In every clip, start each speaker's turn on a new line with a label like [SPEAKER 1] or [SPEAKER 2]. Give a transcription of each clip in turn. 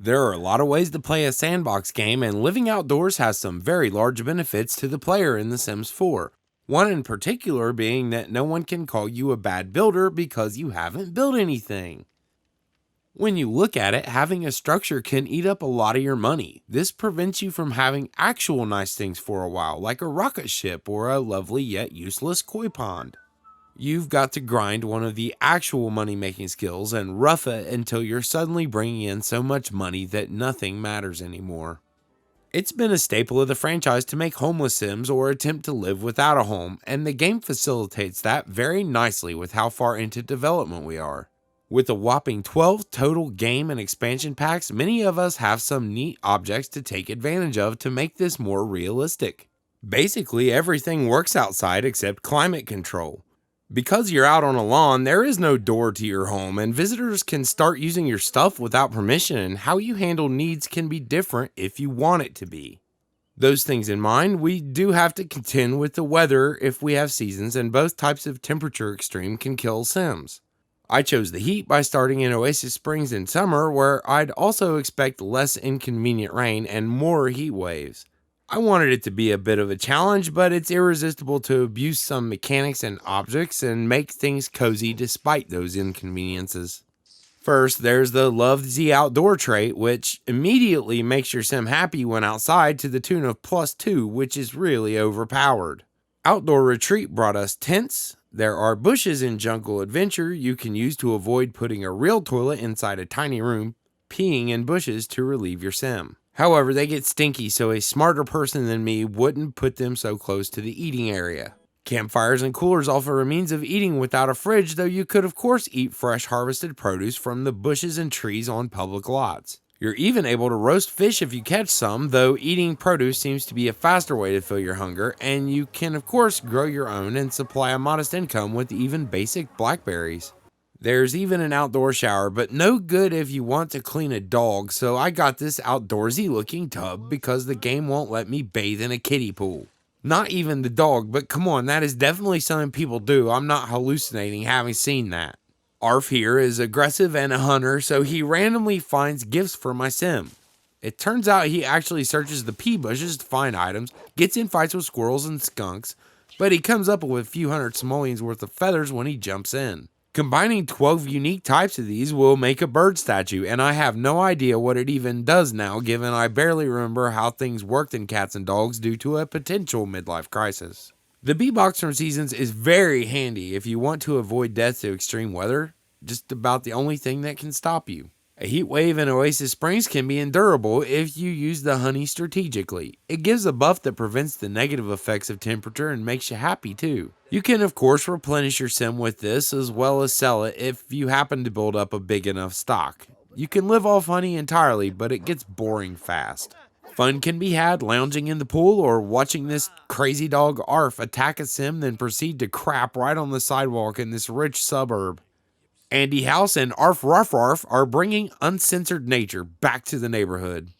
[SPEAKER 1] There are a lot of ways to play a sandbox game, and living outdoors has some very large benefits to the player in The Sims 4. One in particular being that no one can call you a bad builder because you haven't built anything. When you look at it, having a structure can eat up a lot of your money. This prevents you from having actual nice things for a while, like a rocket ship or a lovely yet useless koi pond. You've got to grind one of the actual money making skills and rough it until you're suddenly bringing in so much money that nothing matters anymore. It's been a staple of the franchise to make homeless Sims or attempt to live without a home, and the game facilitates that very nicely with how far into development we are. With a whopping 12 total game and expansion packs, many of us have some neat objects to take advantage of to make this more realistic. Basically, everything works outside except climate control. Because you're out on a lawn, there is no door to your home, and visitors can start using your stuff without permission, and how you handle needs can be different if you want it to be. Those things in mind, we do have to contend with the weather if we have seasons, and both types of temperature extreme can kill Sims. I chose the heat by starting in Oasis Springs in summer, where I'd also expect less inconvenient rain and more heat waves. I wanted it to be a bit of a challenge, but it's irresistible to abuse some mechanics and objects and make things cozy despite those inconveniences. First, there's the love the outdoor trait, which immediately makes your sim happy when outside to the tune of +2, which is really overpowered. Outdoor Retreat brought us tents. There are bushes in Jungle Adventure you can use to avoid putting a real toilet inside a tiny room, peeing in bushes to relieve your sim. However, they get stinky, so a smarter person than me wouldn't put them so close to the eating area. Campfires and coolers offer a means of eating without a fridge, though you could of course eat fresh harvested produce from the bushes and trees on public lots. You're even able to roast fish if you catch some, though eating produce seems to be a faster way to fill your hunger, and you can of course grow your own and supply a modest income with even basic blackberries. There's even an outdoor shower, but no good if you want to clean a dog, so I got this outdoorsy looking tub because the game won't let me bathe in a kiddie pool. Not even the dog, but come on, that is definitely something people do. I'm not hallucinating having seen that. Arf here is aggressive and a hunter, so he randomly finds gifts for my sim. It turns out he actually searches the pea bushes to find items, gets in fights with squirrels and skunks, but he comes up with a few hundred simoleons worth of feathers when he jumps in. Combining 12 unique types of these will make a bird statue, and I have no idea what it even does now, given I barely remember how things worked in Cats and Dogs due to a potential midlife crisis. The bee box from Seasons is very handy if you want to avoid death to extreme weather, just about the only thing that can stop you. A heat wave in Oasis Springs can be endurable if you use the honey strategically. It gives a buff that prevents the negative effects of temperature and makes you happy too. You can of course replenish your sim with this as well as sell it if you happen to build up a big enough stock. You can live off honey entirely, but it gets boring fast. Fun can be had lounging in the pool or watching this crazy dog Arf attack a sim then proceed to crap right on the sidewalk in this rich suburb. Andy House and Arf Ruff Arf are bringing uncensored nature back to the neighborhood.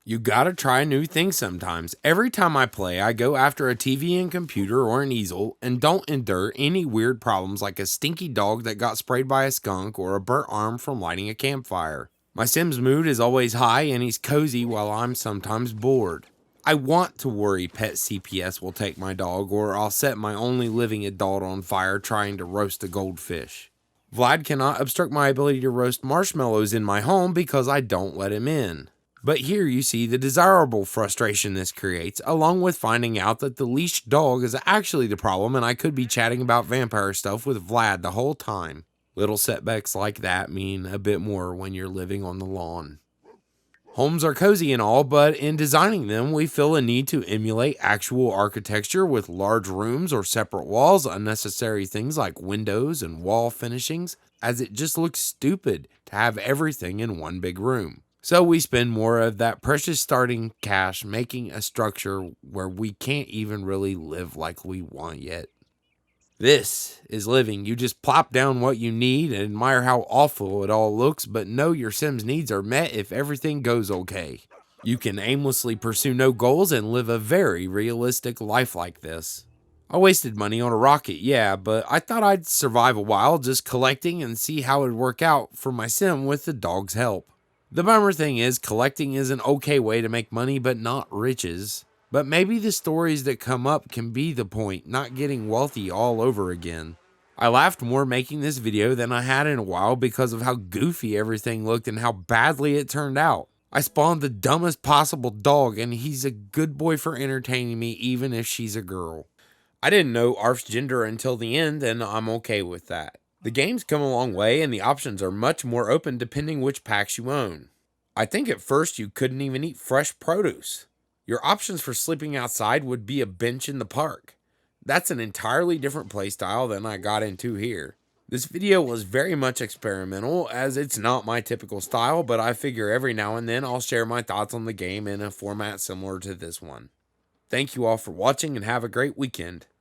[SPEAKER 1] You gotta try new things sometimes. Every time I play, I go after a TV and computer or an easel and don't endure any weird problems like a stinky dog that got sprayed by a skunk or a burnt arm from lighting a campfire. My Sim's mood is always high and he's cozy while I'm sometimes bored. I want to worry Pet CPS will take my dog or I'll set my only living adult on fire trying to roast a goldfish. Vlad cannot obstruct my ability to roast marshmallows in my home because I don't let him in. But here you see the desirable frustration this creates, along with finding out that the leashed dog is actually the problem and I could be chatting about vampire stuff with Vlad the whole time. Little setbacks like that mean a bit more when you're living on the lawn. Homes are cozy and all, but in designing them, we feel a need to emulate actual architecture with large rooms or separate walls, unnecessary things like windows and wall finishings, as it just looks stupid to have everything in one big room. So we spend more of that precious starting cash making a structure where we can't even really live like we want yet. This is living. You just plop down what you need and admire how awful it all looks, but know your Sim's needs are met if everything goes okay. You can aimlessly pursue no goals and live a very realistic life like this. I wasted money on a rocket, yeah, but I thought I'd survive a while just collecting and see how it'd work out for my Sim with the dog's help. The bummer thing is, collecting is an okay way to make money, but not riches. But maybe the stories that come up can be the point, not getting wealthy all over again. I laughed more making this video than I had in a while because of how goofy everything looked and how badly it turned out. I spawned the dumbest possible dog, and he's a good boy for entertaining me even if she's a girl. I didn't know Arf's gender until the end, and I'm okay with that. The game's come a long way, and the options are much more open depending which packs you own. I think at first you couldn't even eat fresh produce. Your options for sleeping outside would be a bench in the park. That's an entirely different playstyle than I got into here. This video was very much experimental, as it's not my typical style, but I figure every now and then I'll share my thoughts on the game in a format similar to this one. Thank you all for watching and have a great weekend.